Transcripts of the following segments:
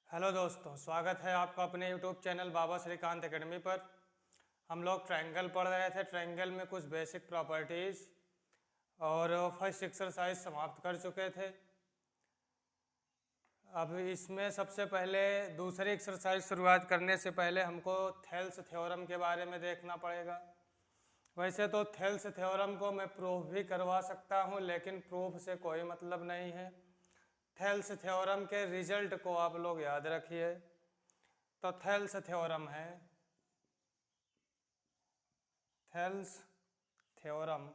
Hello दोस्तों, स्वागत है आपका अपने यूट्यूब चैनल बाबा श्रीकांत एकेडमी पर। हम लोग ट्रायंगल पढ़ रहे थे। ट्रायंगल में कुछ बेसिक प्रॉपर्टीज़ और फर्स्ट एक्सरसाइज समाप्त कर चुके थे। अब इसमें सबसे पहले दूसरी एक्सरसाइज शुरुआत करने से पहले हमको थेल्स थ्योरम के बारे में देखना पड़ेगा। वैसे तो थेल्स थ्योरम को मैं प्रूफ भी करवा सकता हूँ, लेकिन प्रूफ से कोई मतलब नहीं है। थेल्स थ्योरम के रिजल्ट को आप लोग याद रखिए। तो थेल्स थ्योरम है, थेल्स थ्योरम,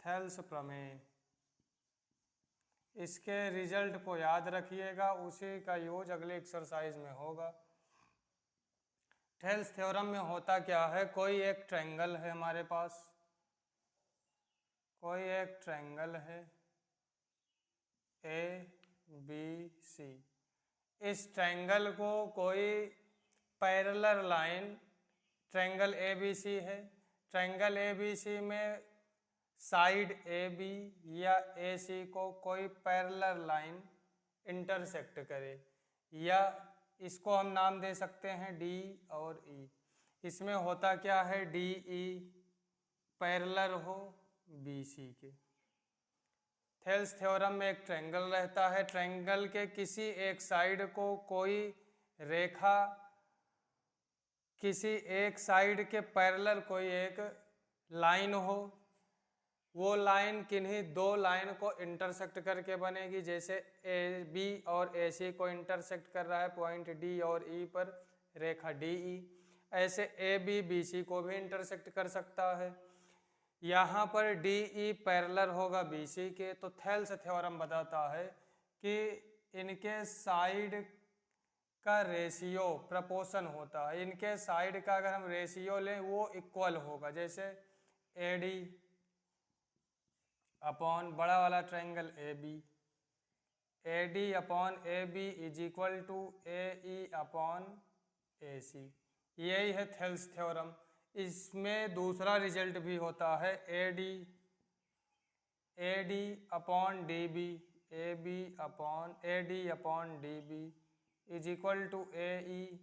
थेल्स प्रमेय, इसके रिजल्ट को याद रखिएगा। उसी का यूज अगले एक्सरसाइज में होगा। थेल्स थ्योरम में होता क्या है, कोई एक ट्रायंगल है हमारे पास, कोई एक ट्रायंगल है ए बी सी। इस ट्रायंगल को कोई parallel line, triangle A B C है, ट्रायंगल ए बी सी में साइड ए बी या ए सी को कोई पैरेलल लाइन इंटरसेक्ट करे, या इसको हम नाम दे सकते हैं डी और ई। इसमें होता क्या है, डी ई पैरेलल हो बी सी के। थेल्स थ्योरम में एक ट्रायंगल रहता है, ट्रायंगल के किसी एक साइड को कोई रेखा किसी एक साइड के पैरेलल कोई एक लाइन हो, वो लाइन किन्हीं दो लाइन को इंटरसेक्ट करके बनेगी। जैसे ए बी और ए सी को इंटरसेक्ट कर रहा है पॉइंट डी और ई पर रेखा डी ई, ऐसे ए बी बी सी को भी इंटरसेक्ट कर सकता है। यहाँ पर डी ई पैरेलल होगा बी सी के। तो थेल्स थ्योरम बताता है कि इनके साइड का रेशियो प्रपोर्शन होता है। इनके साइड का अगर हम रेशियो लें वो इक्वल होगा। जैसे ए डी अपॉन बड़ा वाला triangle A B, A D upon A B is equal to A E upon A C. यही है थेल्स थ्योरम। इसमें दूसरा रिजल्ट भी होता है, A D upon D B, A B upon A D upon D B is equal to A E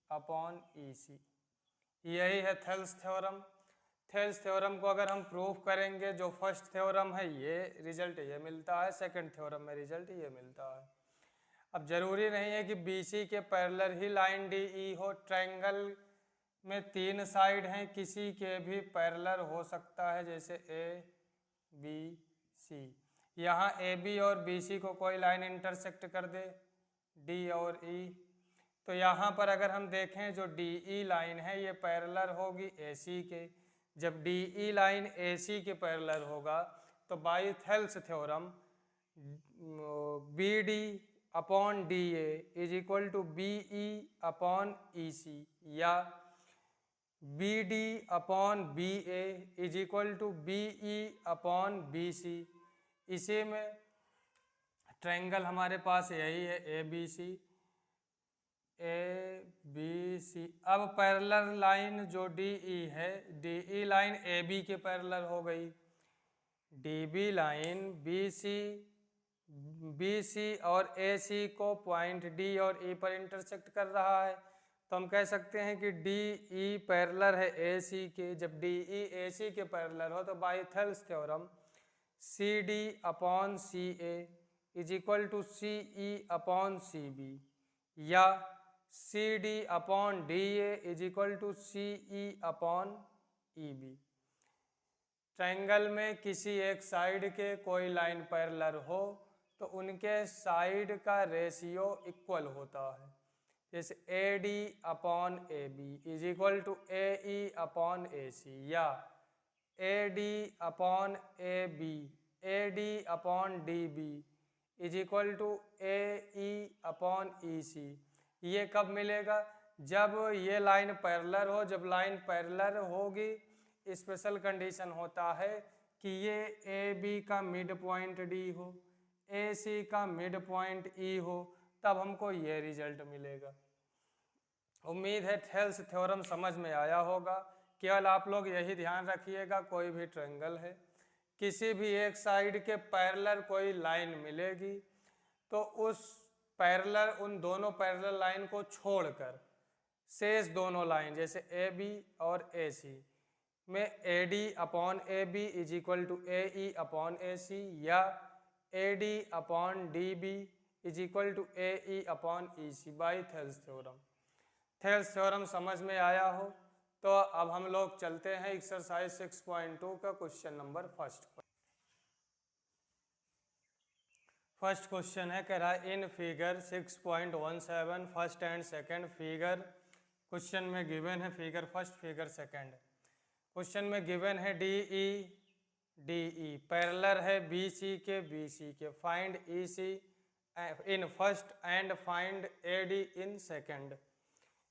upon E C. यही है Thales theorem. Thales theorem को अगर हम प्रूफ करेंगे, जो फर्स्ट थ्योरम है ये रिजल्ट ये मिलता है, सेकंड थ्योरम में रिजल्ट ये मिलता है। अब जरूरी नहीं है कि बी सी के पैरेलल ही लाइन डी ई हो। ट्रायंगल में तीन साइड हैं, किसी के भी पैरेलल हो सकता है, जैसे ए बी सी। यहाँ ए बी और बी सी को कोई लाइन इंटरसेक्ट कर दे डी और ई, तो यहाँ पर अगर हम देखें जो डी ई लाइन है ये पैरेलल होगी ए सी के। जब डी ई लाइन ए सी के पैरेलल होगा तो by Thales theorem B D upon D A is equal to B E upon E C, या B D upon B A is equal to B E upon B C. इसी में triangle हमारे पास यही है A B C, A B C. अब parallel line जो D E है, D E line A B के पैरेलल हो गई, D B line B C और ए सी को पॉइंट डी और ई पर इंटरसेक्ट कर रहा है। तो हम कह सकते हैं कि डी ई पैरेलल है ए सी के। जब डी ई ए सी के पैरेलल हो तो by Thales theorem C D upon C A is equal to C E upon C B, या C D upon D A is equal to C E upon E B. Triangle में किसी एक side के कोई line parallel हो तो उनके side का रेशियो इक्वल होता है। जैसे A D upon A B is equal to A E upon A C, या A D upon A B, A D upon D B is equal to A E upon E C. ये कब मिलेगा, जब ये line parallel हो। जब line parallel होगी, special condition होता है कि ये ए बी का मिड पॉइंट डी हो, ए सी का मिड पॉइंट ई हो, तब हमको ये रिजल्ट मिलेगा। उम्मीद है थेल्स थ्योरम समझ में आया होगा। केवल आप लोग यही ध्यान रखिएगा, कोई भी ट्रायंगल है किसी भी एक साइड के पैरेलल कोई लाइन मिलेगी तो उस पैरेलल, उन दोनों पैरेलल लाइन को छोड़कर शेष दोनों लाइन जैसे ए बी और ए सी में A D upon A B is equal to A E upon A C या A D upon D B is equal to A E upon E C by Thales theorem. Thales theorem समझ में आया हो तो अब हम लोग चलते हैं एक्सरसाइज 6.2 का क्वेश्चन नंबर फर्स्ट पर। फर्स्ट क्वेश्चन है, कह रहा है in figure 6.17 first and second figure, question में गिवन है figure first figure second. Question में गिवन है डी ई पैरेलल है बी सी के, find E C in first and find A D in second.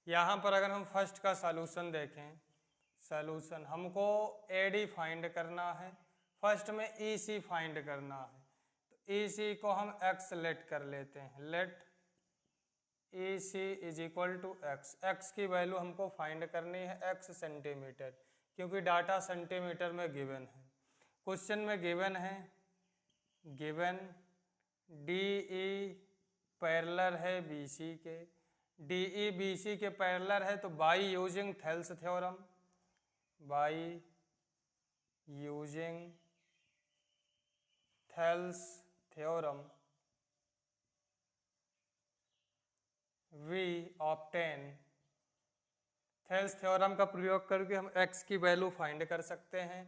यहाँ पर अगर हम फर्स्ट का सॉल्यूशन देखें, सॉल्यूशन हमको ए डी फाइंड करना है, फर्स्ट में ई सी फाइंड करना है, तो ई सी को हम एक्स लेट कर लेते हैं, let E C is equal to x. X की वैल्यू हमको फाइंड करनी है एक्स सेंटीमीटर, क्योंकि डाटा सेंटीमीटर में गिवन है। क्वेश्चन में गिवन है, गिवन डी ई पैरेलल है बी सी के, डी ई बी सी के पैरेलल है, तो by using Thales theorem, by using Thales theorem we obtain, Thales theorem का प्रयोग करके हम x की वैल्यू फाइंड कर सकते हैं।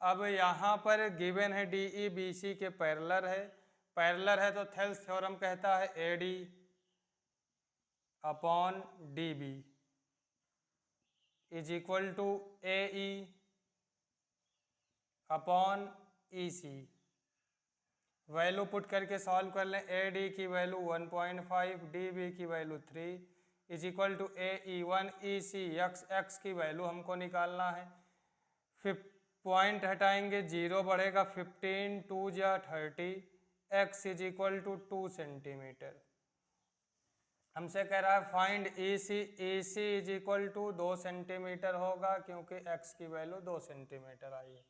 अब यहाँ पर गिवन है डी ई बी सी के पैरेलल है तो थेल्स थ्योरम कहता है A D upon D B is equal to A E upon E C. Value put करके सॉल्व कर लें, ए डी की वैल्यू 1.5, डी बी की value 3 is equal to A E 1 E C X की value हमको निकालना है। Point हटाएंगे 0 बढ़ेगा, 15 2 जा 30, X is equal to 2 centimetre. हमसे कह रहा है find E C is equal to 2 centimetre होगा, क्योंकि एक्स की वैल्यू 2 सेंटीमीटर आई है।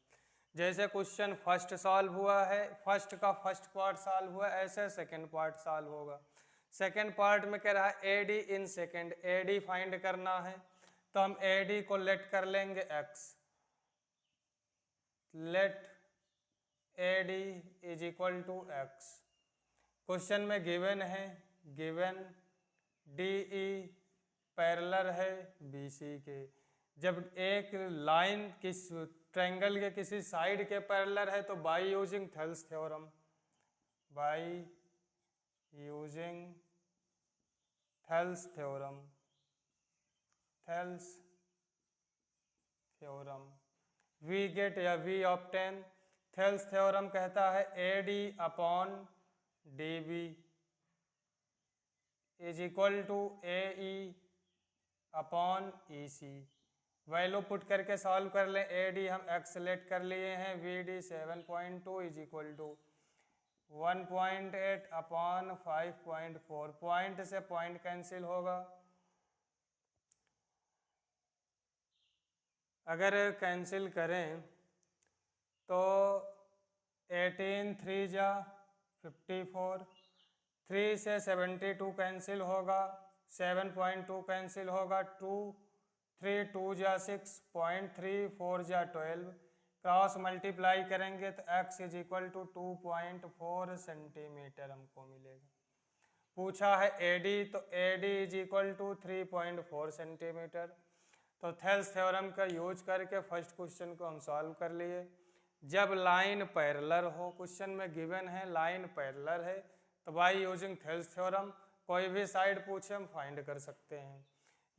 जैसे क्वेश्चन फर्स्ट सॉल्व हुआ है, फर्स्ट का फर्स्ट पार्ट सॉल्व हुआ, ऐसे सेकंड पार्ट सॉल्व होगा। सेकंड पार्ट में कह रहा है A D in second, A D find करना है, तो हम ए डी को लेट कर लेंगे X, let A D is equal to X. Question में गिवन है, गिवन डी ई पैरेलल है बी सी के, जब एक लाइन किस ट्रायंगल के किसी साइड के पैरेलल है तो by using Thales theorem, by using Thales theorem, Thales theorem we get या वी ऑब्टेन। थेल्स थ्योरम कहता है A D upon D B is equal to A E upon E C. Value put करके solve कर लें, A D हम X let कर लिए हैं, V D 7.2 is equal to 1.8 upon 5.4, point से पॉइंट कैंसिल होगा, अगर कैंसिल करें तो 18 3 जा 54, 3 से 72 कैंसिल होगा, 7.2 कैंसिल होगा, 3 2 जा 6, 0.3 4 जा 12, क्रॉस मल्टीप्लाई करेंगे तो x is equal to 2.4 centimetre हमको मिलेगा। पूछा है AD, तो AD is equal to 3.4 centimetre. तो थेल्स थ्योरम का यूज करके फर्स्ट क्वेश्चन को हम सॉल्व कर लिए। जब लाइन पैरेलल हो, क्वेश्चन में गिवन है लाइन पैरेलल है, तो बाय यूजिंग थेल्स थ्योरम कोई भी साइड पूछे हम फाइंड कर सकते हैं।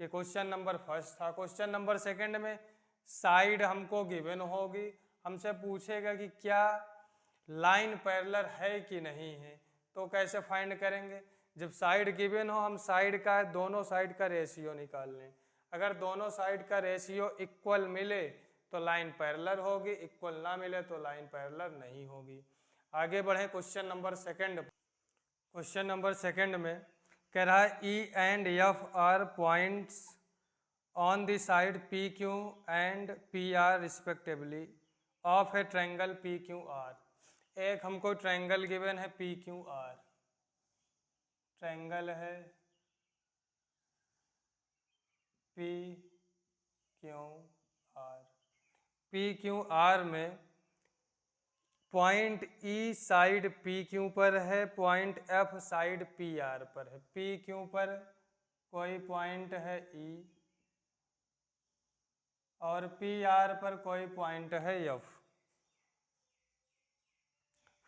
ये क्वेश्चन नंबर फर्स्ट था। क्वेश्चन नंबर सेकंड में साइड हमको गिवन होगी, हमसे पूछेगा कि क्या लाइन पैरेलल है कि नहीं है, तो कैसे फाइंड करेंगे। जब साइड गिवन हो, हम साइड का दोनों साइड का रेशियो निकाल लें। अगर दोनों साइड का रेशियो इक्वल मिले तो लाइन पैरेलल होगी, इक्वल ना मिले तो लाइन पैरेलल नहीं होगी। आगे बढ़े question number second. Question number second में कह रहा है E and F are points on the side PQ and PR respectively of है ट्रायंगल पी क्यू आर। एक हमको ट्रायंगल गिवन है पी क्यू आर, ट्रायंगल है P Q R. P Q R में point E side P Q पर है, point F side P R पर है। पी क्यू पर कोई पॉइंट है ई और पी आर पर कोई पॉइंट है F.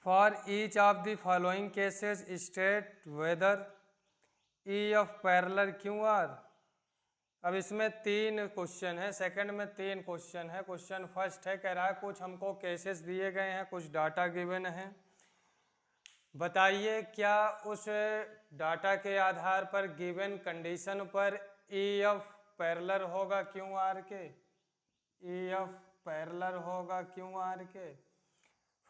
For each of the following cases state whether E of parallel Q are. अब इसमें 3 क्वेश्चन है, सेकंड में 3 क्वेश्चन है। क्वेश्चन फर्स्ट है, कह रहा है कुछ हमको केसेस दिए गए हैं, कुछ डाटा गिवन है, बताइए क्या उस डाटा के आधार पर गिवन कंडीशन पर ई एफ पैरेलल होगा क्यू आर के, ई एफ पैरेलल होगा क्यू आर के।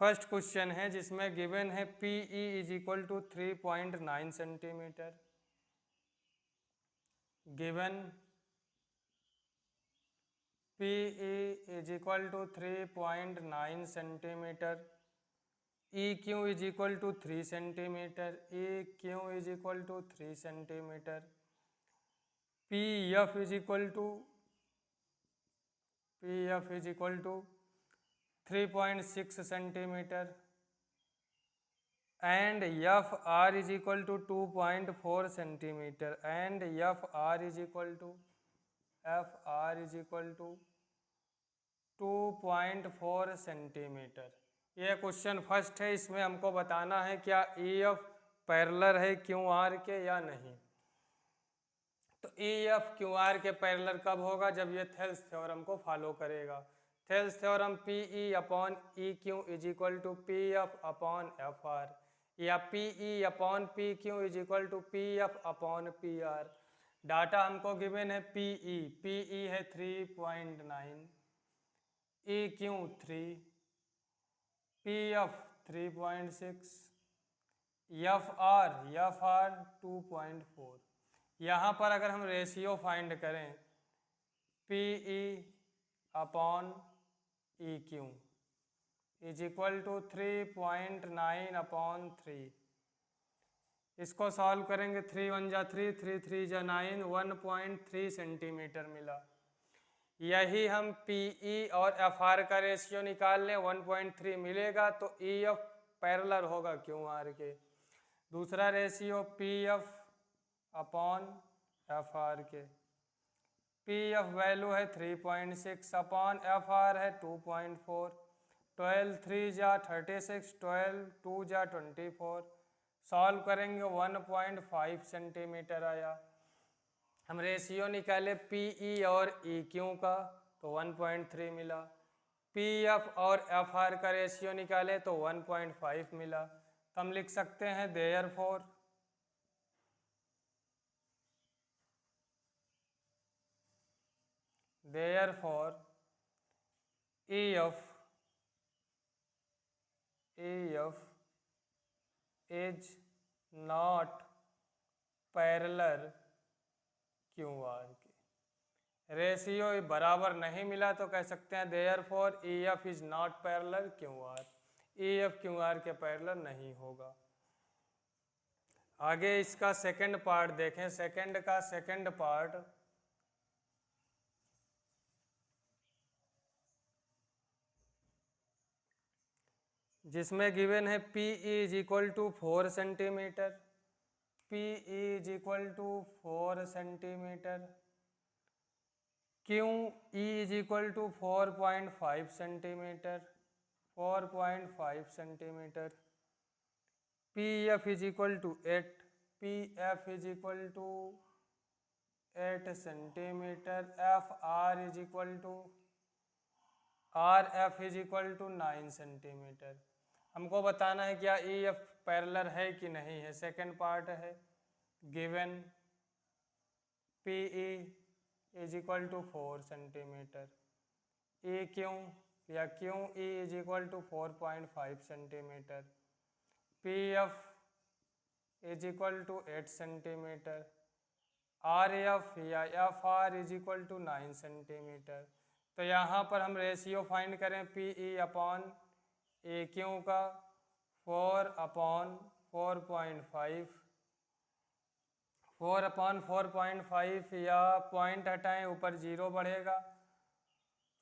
फर्स्ट क्वेश्चन है जिसमें गिवन है P E is equal to 3.9 centimetre, given P E is equal to 3.9 centimetre, E Q is equal to 3 centimetre, E Q is equal to 3 centimetre, P F is equal to 3.6 centimetre and F R is equal to 2.4 centimetre and F R is equal to 2.4 centimetre. ये question first है, इसमें हमको बताना है क्या E F parallel है Q R के या नहीं। तो ई एफ क्यू आर के पैरेलल कब होगा, जब ये थेल्स थ्योरम को फॉलो करेगा। Thales theorem P E upon E Q is equal to P F upon F R, या P E upon P Q is equal to P F upon P R. Data हमको given है P E है 3.9, E Q 3, P F 3.6, F R 2.4। यहाँ पर अगर हम ratio find करें P E upon E Q is equal to 3.9 upon 3, इसको solve करेंगे 3 1 जा 3, 3 3 जा 9, 1.3 सेंटीमीटर मिला। यही हम पी ई और एफ आर का रेशियो निकाल लें, 1.3 मिलेगा तो ई एफ पैरेलल होगा क्यू आर के। दूसरा ratio P F upon F are के, पी एफ वैल्यू है 3.6 अपॉन एफ आर है 2.4, 12 3 जा 36, 12 2 जा 24, सॉल्व करेंगे 1.5 सेंटीमीटर आया। हम रेशियो निकाले पी ई और ई क्यू का तो 1.3 मिला, पी एफ और एफ आर का रेशियो निकाले तो 1.5 मिला। तो हम लिख सकते हैं therefore E F is not parallel Q R के। रेशियो बराबर नहीं मिला तो कह सकते हैं therefore E F is not parallel Q R, E F Q R के पैरेलल नहीं होगा। आगे इसका सेकंड पार्ट देखें, सेकंड का सेकंड पार्ट जिसमें गिवन है P E is equal to 4 centimetre, P E is equal to 4 centimetre, Q E is equal to 4.5 centimetre, 4.5 centimetre, P F is equal to 8, P F is equal to 8 centimetre, F R is equal to R F is equal to 9 centimetre. हमको बताना है क्या E F parallel है कि नहीं है। Second part है given P E is equal to 4 centimetre, E Q या Q E is equal to 4.5 centimetre, P F is equal to 8 centimetre, R F या F R is equal to 9 centimetre. तो यहाँ पर हम ratio find करें P E upon A Q का 4/4.5, 4/4.5 या point हटाएं ऊपर 0 बढ़ेगा,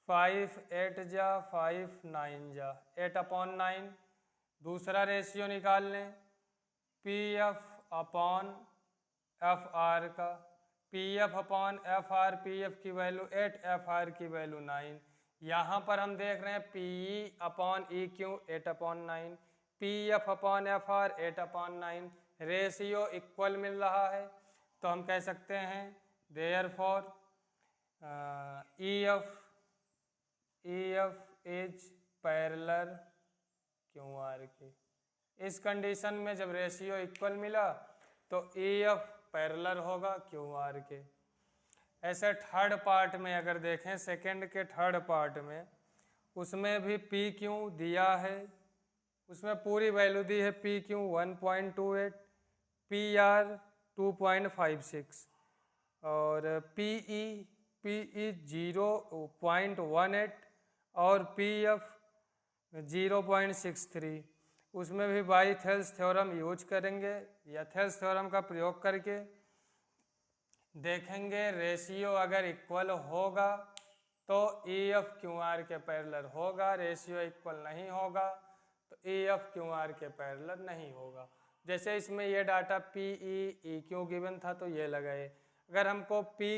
5 8 जा 5 9 जा 8/9। दूसरा रेशियो निकाल लें P F upon F R का, P F upon F R, P F की वैल्यू 8, एफ आर की वैल्यू 9। यहाँ पर हम देख रहे हैं P E upon E Q 8/9, P F upon F R 8/9, ratio equal मिल रहा है। तो हम कह सकते हैं therefore E F is parallel Q R के। इस कंडीशन में जब रेशियो इक्वल मिला तो ई एफ पैरेलल होगा क्यू आर के। ऐसे थर्ड पार्ट में अगर देखें, सेकंड के थर्ड पार्ट में, उसमें भी पी क्यू दिया है, उसमें पूरी वैल्यू दी है पी क्यू 1.28, पी आर 2.56 और पी ई 0.18 और पी एफ 0.63। उसमें भी बाई थेल्स थ्योरम यूज करेंगे या थेल्स थ्योरम का प्रयोग करके देखेंगे रेशियो अगर इक्वल होगा तो ई एफ क्यू आर के पैरेलल होगा, रेशियो इक्वल नहीं होगा तो ई एफ क्यू आर के पैरेलल नहीं होगा। जैसे इसमें ये data P E Q given था तो ये लगाए। अगर हमको पी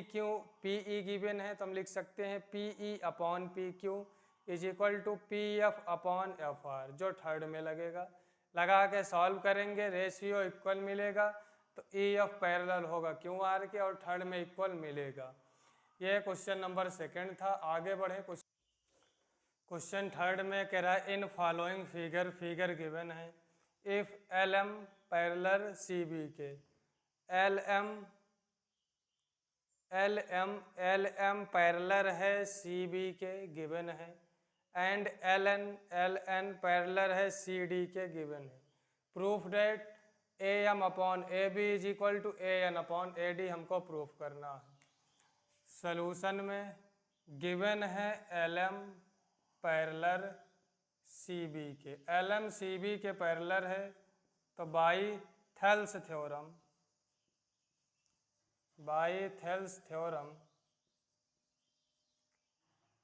ई गिवन है तो हम लिख सकते हैं P E upon P Q is equal to P F upon F R, जो थर्ड में लगेगा। लगा के सॉल्व करेंगे, रेशियो इक्वल मिलेगा तो ई एफ पैरेलल होगा क्यू आर के और थर्ड में इक्वल मिलेगा। ये क्वेश्चन नंबर सेकंड था। आगे बढ़े, क्वेश्चन थर्ड में कह रहा है इन फॉलोइंग फिगर गिवन है if L M parallel C B के, एल एम पैरेलल है सी बी के गिवन है, एंड एल एन पैरेलल है सी डी के गिवन है। Proof that A M upon A B is equal to A N upon A D हमको proof करना है। सॉल्यूशन में गिवन है L M parallel C B के, एल एम सी बी के पैरेलल है तो by Thales theorem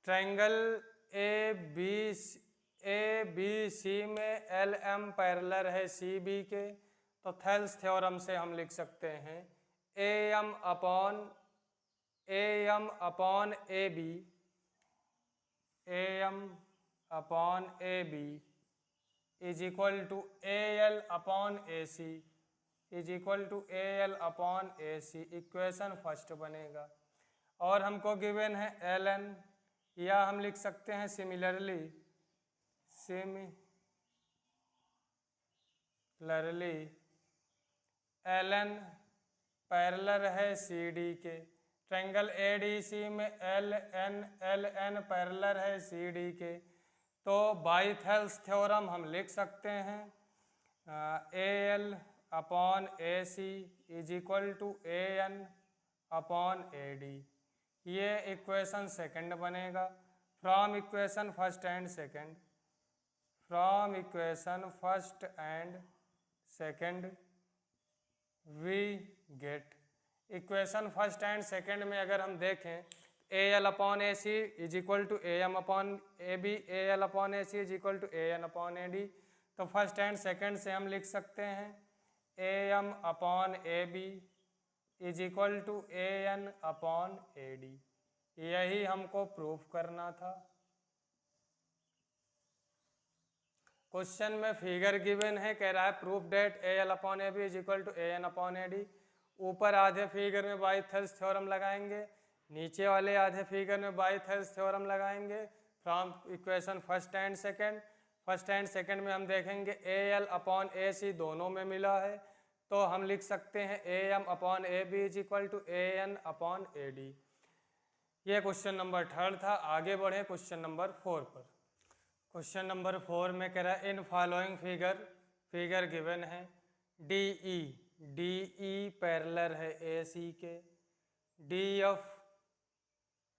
triangle A B C में एल एम पैरेलल है सी बी के, तो थेल्स थ्योरम से हम लिख सकते हैं A M upon A B is equal to A L upon A C is equal to A L upon A C. Equation first बनेगा। और हमको गिवन है एल एन, या हम लिख सकते हैं सिमिलरली एल एन पैरेलल है सी डी के, ट्रायंगल ए डी सी में एल एन पैरेलल है सी डी के, तो बाई थेल्स थ्योरम हम लिख सकते हैं A L upon A C is equal to A N upon A D. ये इक्वेशन सेकंड बनेगा। From equation first and second we get, equation first and second में अगर हम देखें A L upon A C is equal to A M upon A B, A L upon A C is equal to A N upon A D. तो first and second से हम लिख सकते हैं A M upon A B is equal to A N upon A D. यही हमको proof करना था। क्वेश्चन में फिगर गिवन है, कह रहा है proof that A L upon A B is equal to A N upon A D. ऊपर आधे फिगर में बाई थेल्स थ्योरम लगाएंगे, नीचे वाले आधे फिगर में बाई थेल्स थ्योरम लगाएंगे। From equation first and second में हम देखेंगे ए एल अपॉन ए सी दोनों में मिला है, तो हम लिख सकते हैं A M upon A B is equal to A N upon A D. ये क्वेश्चन नंबर थर्ड था। आगे बढ़े क्वेश्चन नंबर 4 पर। क्वेश्चन नंबर 4 में कह रहा है इन फॉलोइंग फिगर गिवन है डी ई पैरेलल है ए सी के, D F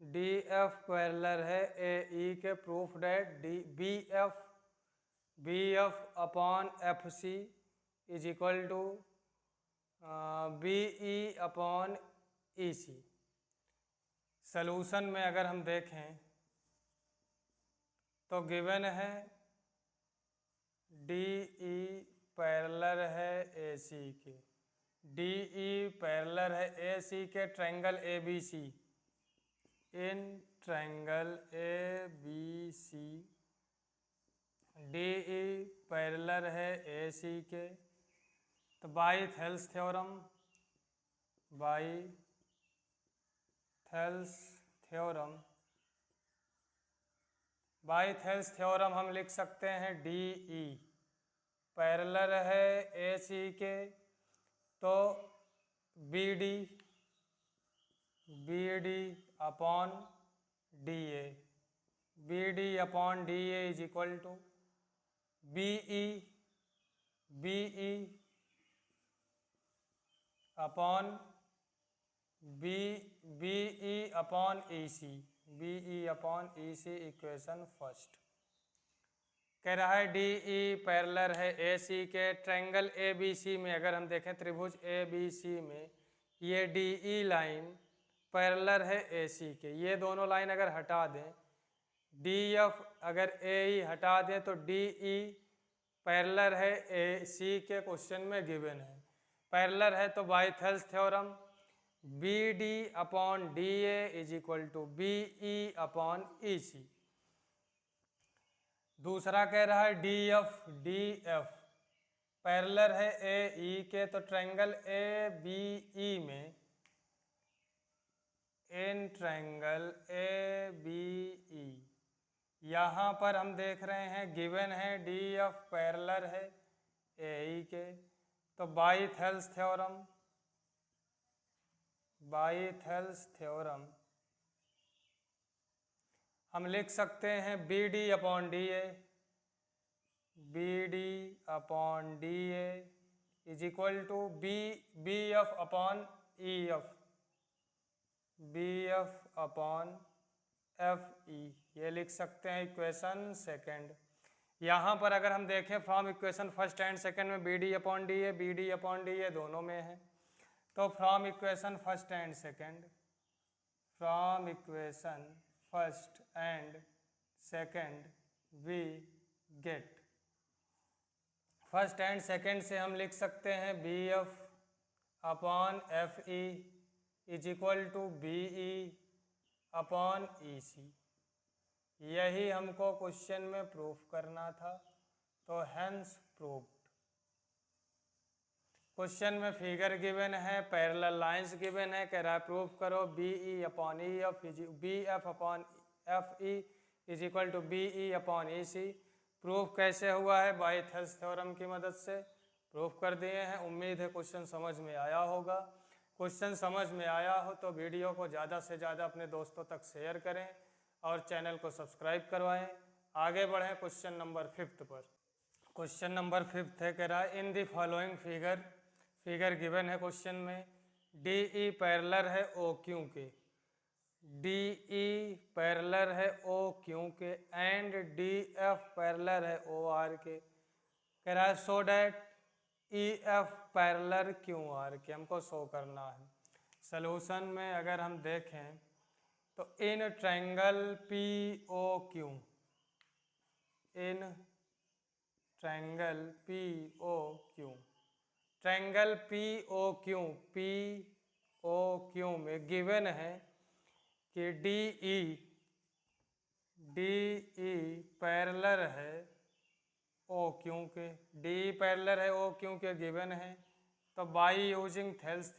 D F parallel है ए ई के, proof that B F upon F C is equal to B E upon E C. Solution में अगर हम देखें तो गिवन है डी ई पैरेलल है ए सी के, डी ई पैरेलल है ए सी के triangle A B C, in triangle A B C D E parallel है ए सी के। तो बाई थेल्स थ्योरम हम लिख सकते हैं डी ई पैरेलल है ए सी के, तो B D upon D A is equal to B E upon B E upon E C equation first. कह रहा है डी ई पैरेलल है ए सी के ट्रायंगल ए बी सी में। अगर हम देखें त्रिभुज ए बी सी में ये डी ई लाइन पैरेलल है ए सी के, ये दोनों लाइन अगर हटा दें, डी एफ अगर ए ई हटा दें तो डी ई पैरेलल है ए सी के, क्वेश्चन में गिवन है पैरेलल है। तो by Thales theorem B D upon D A is equal to B E upon E C. दूसरा कह रहा है डी एफ पैरेलल है ए ई के, तो ट्रायंगल ए बी ई में, इन ट्रायंगल ए बी ई यहाँ पर हम देख रहे हैं गिवन है डी एफ पैरेलल है ए ई के, तो बाय थेल्स थ्योरम हम लिख सकते हैं B D upon D A is equal to B F upon E F, B F upon F E, ये लिख सकते हैं इक्वेशन सेकेंड। यहाँ पर अगर हम देखें from equation first and second में B D upon D A दोनों में है, तो from equation first and second we get, first and second से हम लिख सकते हैं B F upon F E is equal to B E upon E C. यही हमको क्वेश्चन में प्रूफ करना था, तो हेंस प्रूव्ड। क्वेश्चन में फिगर गिवन है, पैरेलल लाइंस गिवन है, कह रहा है प्रूफ करो B E upon E F B F upon F E is equal to B E upon E C. Proof कैसे हुआ है? बाय थेल्स थ्योरम की मदद से प्रूफ कर दिए हैं। उम्मीद है क्वेश्चन समझ में आया होगा। क्वेश्चन समझ में आया हो तो वीडियो को ज़्यादा से ज़्यादा अपने दोस्तों तक शेयर करें और चैनल को सब्सक्राइब करवाएं। आगे बढ़ें क्वेश्चन नंबर 5 पर। क्वेश्चन नंबर 5 है, कह रहा है इन दी फॉलोइंग फिगर गिवन है क्वेश्चन में, डी ई पैरेलल है ओ क्यू के, डी ई पैरेलल है ओ क्यू के एंड डी एफ पैरेलल है ओ आर के। कह रहा है so that E F parallel Q R के, हमको शो करना है। सलूशन में अगर हम देखें तो in triangle P O Q, in triangle P O Q, triangle P O Q में गिवन है कि डी ई पैरेलल है ओ क्यू के, डी पैरेलल है ओ क्यू के गिवन है। तो by using Thales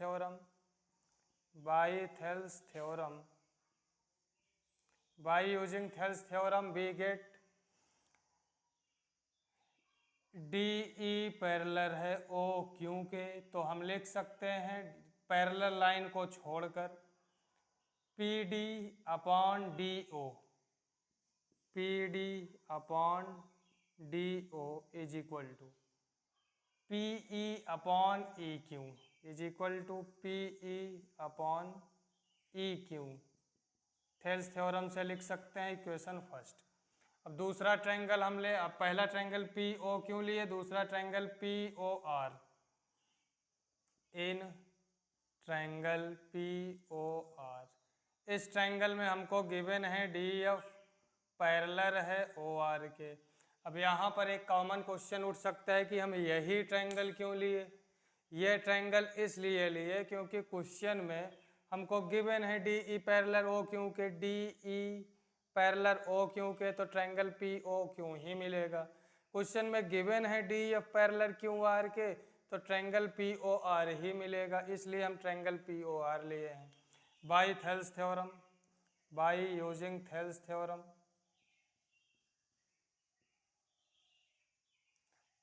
theorem we get D E parallel है ओ क्यू के, तो हम लिख सकते हैं पैरेलल लाइन को छोड़कर P D upon D O, P D upon D O is equal to P E upon E Q is equal to P E upon E Q. Thales theorem से लिख सकते हैं इक्वेशन फर्स्ट। अब दूसरा triangle हम ले, अब पहला ट्रायंगल पी ओ क्यों लिए, दूसरा triangle P O R. In triangle P O R, इस ट्रायंगल में हमको गिवन है डी एफ पैरेलल है ओ आर के। अब यहाँ पर एक कॉमन क्वेश्चन उठ सकता है कि हम यही ट्रायंगल क्यों लिए। ये ट्रायंगल इसलिए लिए क्योंकि क्वेश्चन में हमको गिवन है D E parallel O Q के, D E parallel O Q के, तो ट्रायंगल पी ओ क्यू ही मिलेगा। क्वेश्चन में गिवन है D F parallel Q R के, तो ट्रायंगल पी ओ आर ही मिलेगा, इसलिए हम ट्रायंगल पी ओ आर लिए हैं। By Thales theorem, by using Thales theorem.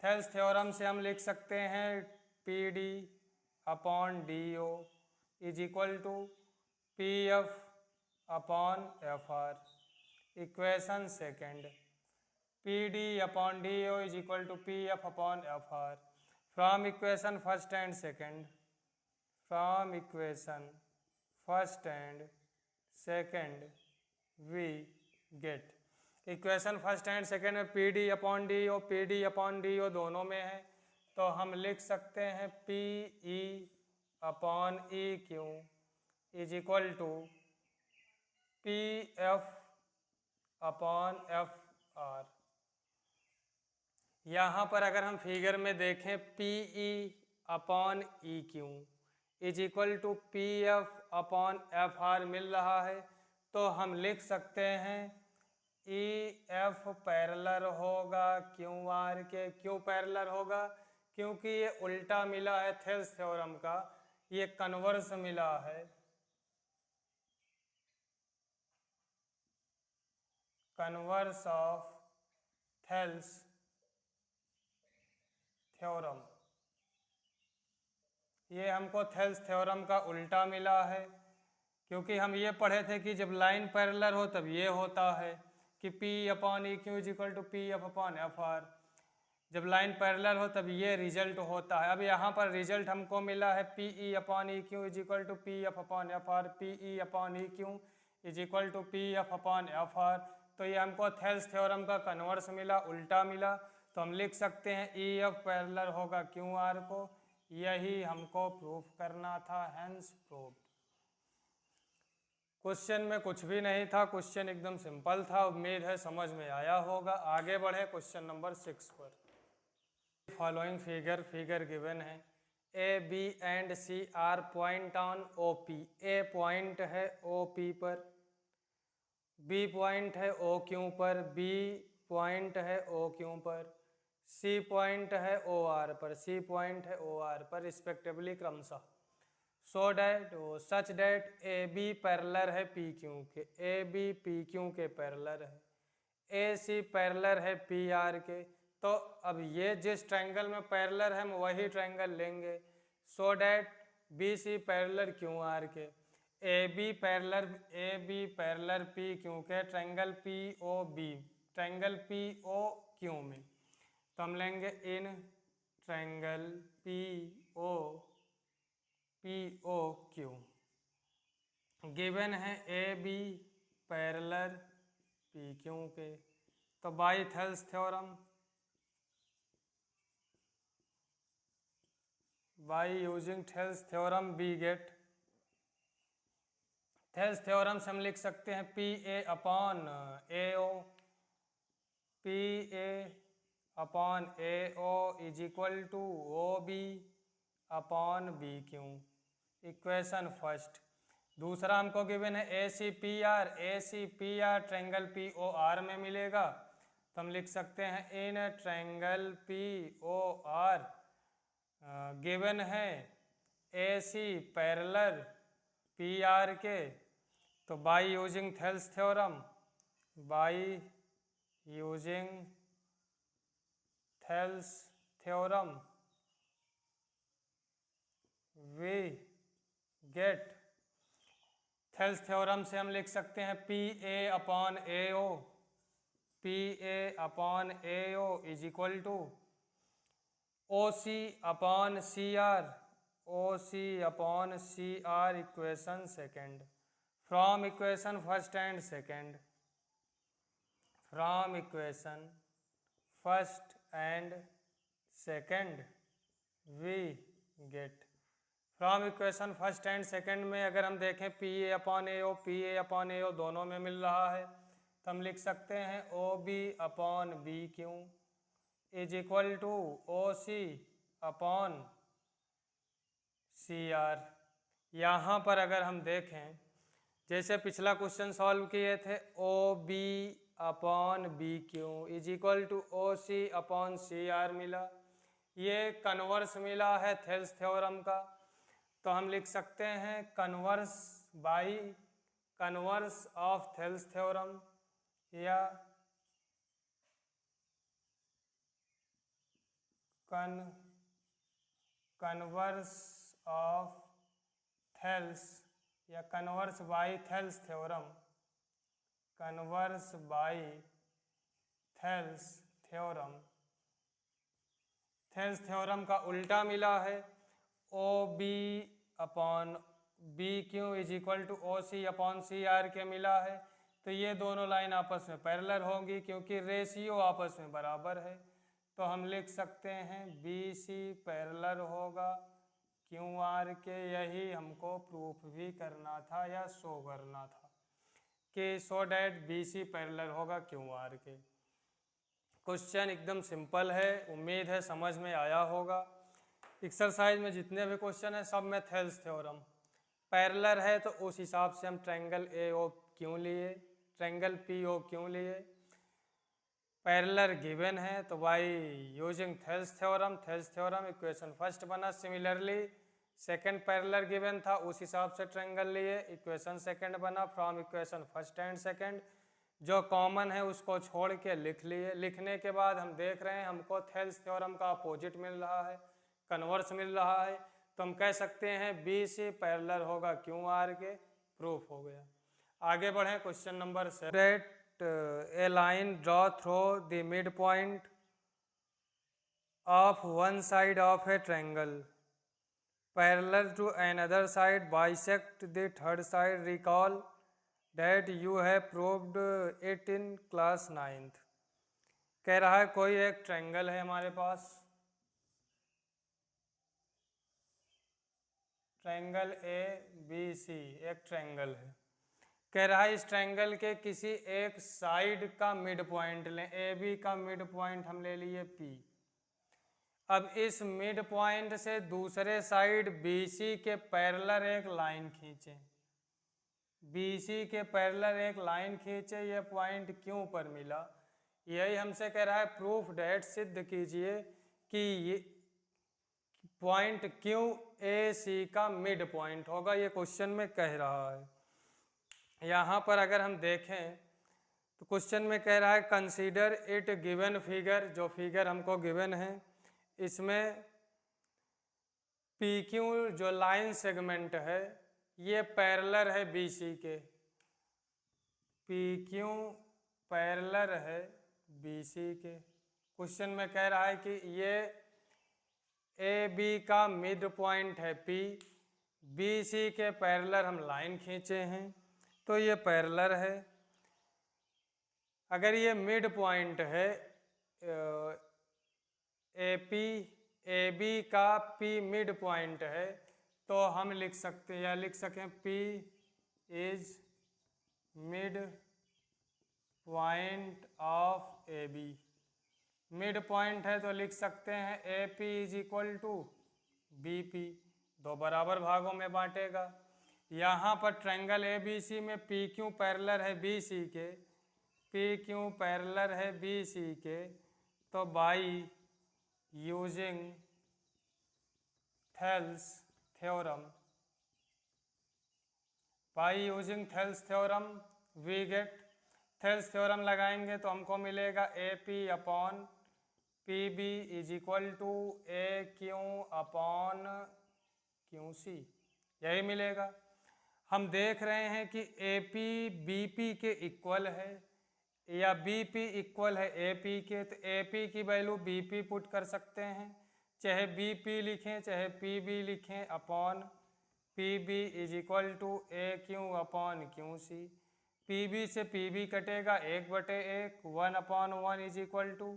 Thales theorem से हम लिख सकते हैं P D upon D O is equal to P F upon F R. Equation second, P D upon D O is equal to P F upon F R. From equation first and second, from equation first and second we get, equation first and second में P D upon D O, P D upon D O दोनों में है, तो हम लिख सकते हैं P E upon E Q is equal to P F upon F R. यहाँ पर अगर हम फिगर में देखें P E upon E Q is equal to P F upon F R मिल रहा है, तो हम लिख सकते हैं ई एफ पैरेलल होगा क्यू आर के। क्यों पैरेलल होगा, क्योंकि ये उल्टा मिला है थेल्स थ्योरम का, ये कन्वर्स मिला है, कन्वर्स ऑफ थेल्स थ्योरम। ये हमको थेल्स थ्योरम का उल्टा मिला है, क्योंकि हम ये पढ़े थे कि जब लाइन पैरेलल हो तब ये होता है कि P upon E Q is equal to P F upon F R. जब लाइन पैरेलल हो तब ये रिजल्ट होता है। अब यहाँ पर रिजल्ट हमको मिला है P E upon E Q is equal to P F upon F R, P E upon E Q is equal to P F upon F R. तो ये हमको थेल्स थ्योरम का कन्वर्स मिला, उल्टा मिला, तो हम लिख सकते हैं ई एफ पैरेलल होगा क्यू आर को। यही हमको प्रूफ करना था, हेंस प्रूफ। क्वेश्चन में कुछ भी नहीं था, क्वेश्चन एकदम सिंपल था। उम्मीद है समझ में आया होगा। आगे बढ़े क्वेश्चन नंबर 6 पर। फॉलोइंग फिगर गिवन है, A B and C are point on O P. A point है ओ पी पर, बी पॉइंट है ओ क्यू पर, बी पॉइंट है ओ क्यू पर, सी पॉइंट है ओ आर पर, सी पॉइंट है ओ आर पर रिस्पेक्टिवली क्रमशः। So that such that A B parallel है पी क्यू के, ए बी पी क्यू के पैरेलल है, ए सी पैरेलल है पी आर के। तो अब ये जिस ट्रायंगल में पैरेलल है हम वही ट्रायंगल लेंगे। So that B C parallel Q R के, A B parallel P Q के, triangle P O B, triangle P O Q में। तो हम लेंगे in triangle P O Q given है A B parallel P Q के। तो by Thales theorem, by using Thales theorem we get, Thales theorem से हम लिख सकते हैं P A upon A O, P A upon A O is equal to O B upon B Q. Equation first. दूसरा हमको given है A C P R, A C P R triangle P O R में मिलेगा, तो हम लिख सकते हैं in triangle P O R given है A C parallel P R के। तो by using Thales theorem, by using Thales theorem we get, Thales theorem से हम लिख सकते हैं P A upon A O, P A upon A O is equal to O C upon C R, O C upon C R. Equation second. From equation first and second, from equation first and second we get, from equation first and second में अगर हम देखें P A upon A O, P A upon A O दोनों में मिल रहा है, तो हम लिख सकते हैं O B upon B Q is equal to O C upon C R. यहाँ पर अगर हम देखें, जैसे पिछला क्वेश्चन सॉल्व किए थे, O B upon B Q is equal to O C upon C R मिला, ये कन्वर्स मिला है थेल्स थ्योरम का, तो हम लिख सकते हैं converse by converse of Thales theorem या कन्वर्स ऑफ थेल्स या converse by Thales theorem, converse by Thales theorem, Thales theorem का उल्टा मिला है, O B upon B Q is equal to O C upon C R के मिला है, तो ये दोनों लाइन आपस में पैरेलल होंगी क्योंकि रेशियो आपस में बराबर है, तो हम लिख सकते हैं बी सी पैरेलल होगा क्यू आर के। यही हमको प्रूफ भी करना था या शो करना था कि so that B C parallel होगा क्यू आर के। क्वेश्चन एकदम सिंपल है, उम्मीद है समझ में आया होगा। एक्सरसाइज में जितने भी क्वेश्चन है सब में थेल्स थ्योरम, पैरेलल है तो उस हिसाब से हम ट्रायंगल ए ओ क्यों लिए, ट्रायंगल पी ओ क्यों लिए, पैरेलल गिवन है तो by using Thales theorem, Thales theorem equation first बना, सिमिलरली सेकंड पैरेलल गिवन था उस हिसाब से ट्रायंगल लिए, इक्वेशन सेकंड बना from equation first and second, जो कॉमन है उसको छोड़ के लिख लिए। लिखने के बाद हम देख रहे हैं हमको थेल्स थ्योरम का अपोजिट मिल रहा है, कन्वर्स मिल रहा है, तो हम कह सकते हैं बी सी पैरेलल होगा क्यू आर के, प्रूफ हो गया। आगे बढ़ें question number 7, a line draw through the midpoint of one side of a triangle parallel to another side bisect the third side, recall that you have proved it in class 9th। कह रहा है कोई एक triangle है हमारे पास, triangle A B सी एक triangle है, कह रहा है इस ट्रायंगल के किसी एक साइड का मिड पॉइंट लें, ए बी का मिड पॉइंट हम ले लिए पी। अब इस मिड पॉइंट से दूसरे साइड बी सी के पैरेलल एक लाइन खींचें, बी सी के पैरेलल एक लाइन खींचे, ये पॉइंट क्यों पर मिला, यही हमसे कह रहा है प्रूफ डेट, सिद्ध कीजिए कि ये पॉइंट क्यों ए सी का मिड पॉइंट होगा, ये क्वेश्चन में कह रहा है। यहाँ पर अगर हम देखें तो क्वेश्चन में कह रहा है कंसीडर इट गिवन फिगर, जो फिगर हमको गिवन है इसमें पी क्यू जो लाइन सेगमेंट है ये पैरेलल है बी सी के, पी क्यू पैरेलल है बी सी के। क्वेश्चन में कह रहा है कि ये ए बी का मिड पॉइंट है पी, बी सी के पैरेलल हम लाइन खींचे हैं तो ये पैरेलल है। अगर ये मिड पॉइंट है ए पी, ए बी का पी मिड पॉइंट है, तो हम लिख सकते हैं या लिख सकें P is mid point of A B, mid point है तो लिख सकते हैं A P is equal to B P, दो बराबर भागों में बांटेगा। यहाँ पर ट्रायंगल ए बी सी में पी क्यू पैरेलल है बी सी के, पी क्यू पैरेलल है बी सी के, तो by using Thales theorem, by using Thales theorem we get, Thales theorem लगाएंगे तो हमको मिलेगा A P upon P B is equal to A Q upon Q C, यही मिलेगा। हम देख रहे हैं कि ए पी बी पी के इक्वल है या बी पी इक्वल है ए पी के, तो ए पी की वैल्यू बी पी पुट कर सकते हैं, चाहे बी पी लिखें चाहे पी बी लिखें upon P B is equal to A Q upon Q C. P B से पी बी कटेगा 1/1, 1/1 is equal to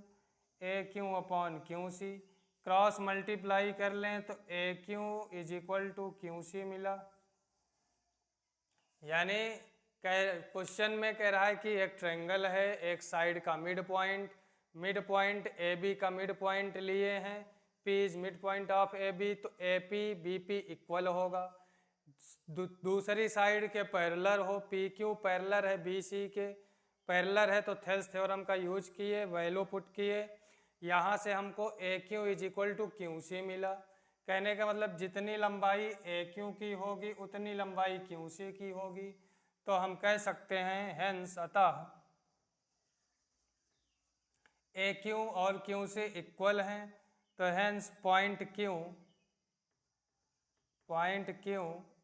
A Q upon Q C. Cross multiply कर लें तो A Q is equal to Q C मिला। यानी question में कह रहा है कि एक ट्रायंगल है, एक साइड का मिड पॉइंट ए बी का मिड पॉइंट लिए हैं, P is mid point of A B, तो A P B P equal होगा। दूसरी साइड के पैरेलल हो, पी क्यू पैरेलल है बी सी के, पैरेलल है तो थेल्स थ्योरम का यूज किए, वैल्यू पुट किए, यहाँ से हमको A Q is equal to Q C मिला। कहने का मतलब जितनी लंबाई ए क्यू की होगी उतनी लंबाई क्यू सी की होगी। तो हम कह सकते हैं हेंस अतः ए क्यू और क्यू सी इक्वल हैं, तो hence point Q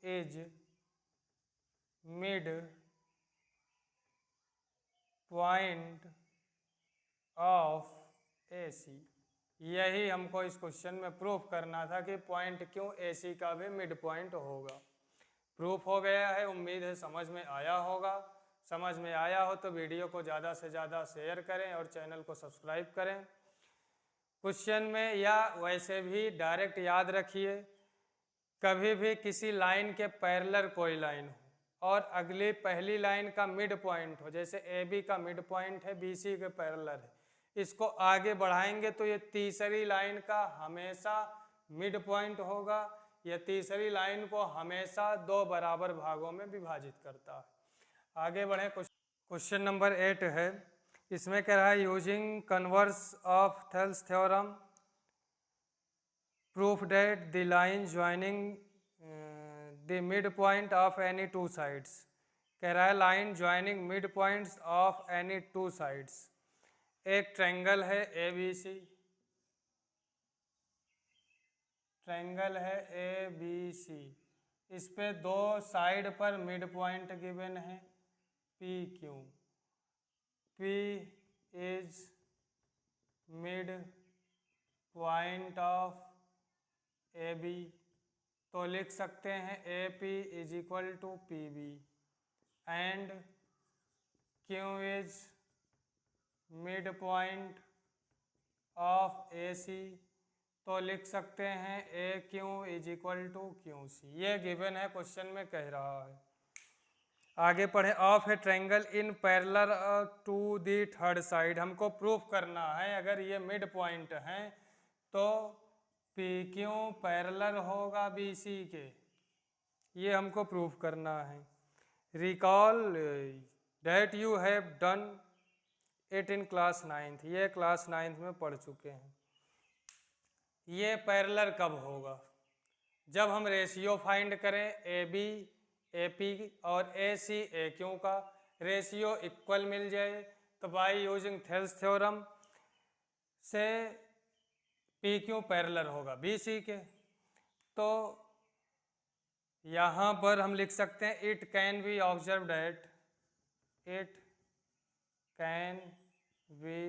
is mid point of A C. यही हमको इस क्वेश्चन में प्रूफ करना था कि पॉइंट क्यू ए सी का भी मिड पॉइंट होगा। प्रूफ हो गया है, उम्मीद है समझ में आया होगा। समझ में आया हो तो वीडियो को ज़्यादा से ज़्यादा शेयर करें और चैनल को सब्सक्राइब करें। क्वेश्चन में या वैसे भी डायरेक्ट याद रखिए, कभी भी किसी लाइन के पैरेलल कोई लाइन हो और अगली पहली लाइन का मिड पॉइंट हो, जैसे ए बी का मिड पॉइंट है बी सी के पैरेलल है, इसको आगे बढ़ाएंगे तो ये तीसरी लाइन का हमेशा मिड पॉइंट होगा। यह तीसरी लाइन को हमेशा 2 बराबर भागों में विभाजित करता है। आगे बढ़े, क्वेश्चन नंबर 8 है। इसमें कह रहा है using converse of Thales theorem proof that the line joining the mid point of any two sides. कह रहा है line joining mid points of any two sides. एक ट्रायंगल है ए बी सी, ट्रायंगल है ए बी सी, इस पे 2 side पर mid point given है P Q. P is mid point of A B, तो लिख सकते हैं A P is equal to P B and Q is mid point of A C, तो लिख सकते हैं A Q is equal to Q C. ये given है, क्वेश्चन में कह रहा है। आगे पढ़े, of a triangle in parallel to the third side. हमको प्रूफ करना है अगर ये मिड पॉइंट हैं तो पी क्यू पैरेलल होगा बी सी के, ये हमको प्रूफ करना है। Recall that you have done it in class 9th, ये क्लास 9th में पढ़ चुके हैं। ये पैरेलल कब होगा? जब हम रेशियो फाइंड करें ए बी ए पी और ए सी ए क्यू का रेशियो इक्वल मिल जाए, तो बाय यूजिंग थेल्स थ्योरम से पी क्यू पैरेलल होगा बी सी के। तो यहाँ पर हम लिख सकते हैं it can be observe that, it can be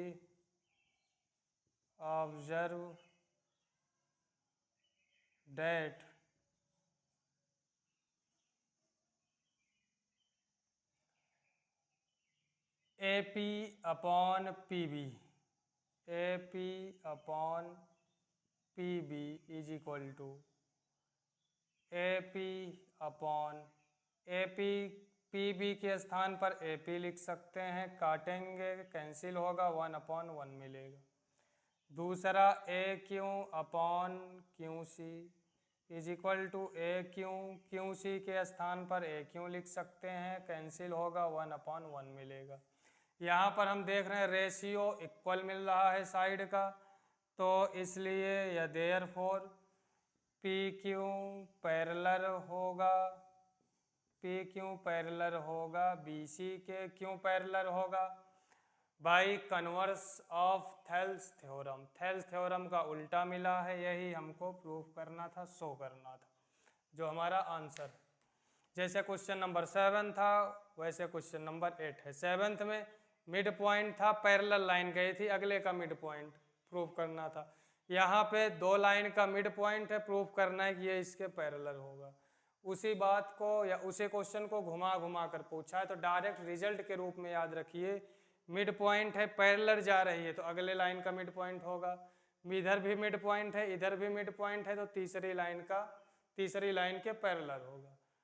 observe that A P upon P B, A P upon P B is equal to A P upon A P, P B के स्थान पर ए पी लिख सकते हैं, काटेंगे cancel होगा, 1/1 मिलेगा। दूसरा A Q upon Q C is equal to A Q, Q C के स्थान पर ए क्यू लिख सकते हैं, कैंसिल होगा, 1/1 मिलेगा। यहाँ पर हम देख रहे हैं रेशियो इक्वल मिल रहा है साइड का, तो इसलिए यह देयरफॉर पी क्यू पैरेलल होगा, पी क्यू पैरेलल होगा बी सी के, क्यों पैरेलल होगा? By converse of Thales theorem, Thales theorem का उल्टा मिला है, यही हमको प्रूफ करना था, शो करना था, जो हमारा आंसर। जैसे क्वेश्चन नंबर 7 था वैसे क्वेश्चन नंबर 8 है। 7th में मिड पॉइंट था, पैरेलल लाइन गई थी, अगले का मिड पॉइंट प्रूफ करना था। यहाँ पे 2 लाइन का मिड पॉइंट है, प्रूफ करना है कि ये इसके पैरेलल होगा। उसी बात को या उसी क्वेश्चन को घुमा घुमा कर पूछा है, तो डायरेक्ट रिजल्ट के रूप में याद रखिए मिड पॉइंट है, पैरेलल जा रही है तो अगले लाइन का मिड पॉइंट होगा, इधर भी मिड पॉइंट है, इधर भी मिड पॉइंट है, तो तीसरी लाइन के पैरेलल होगा।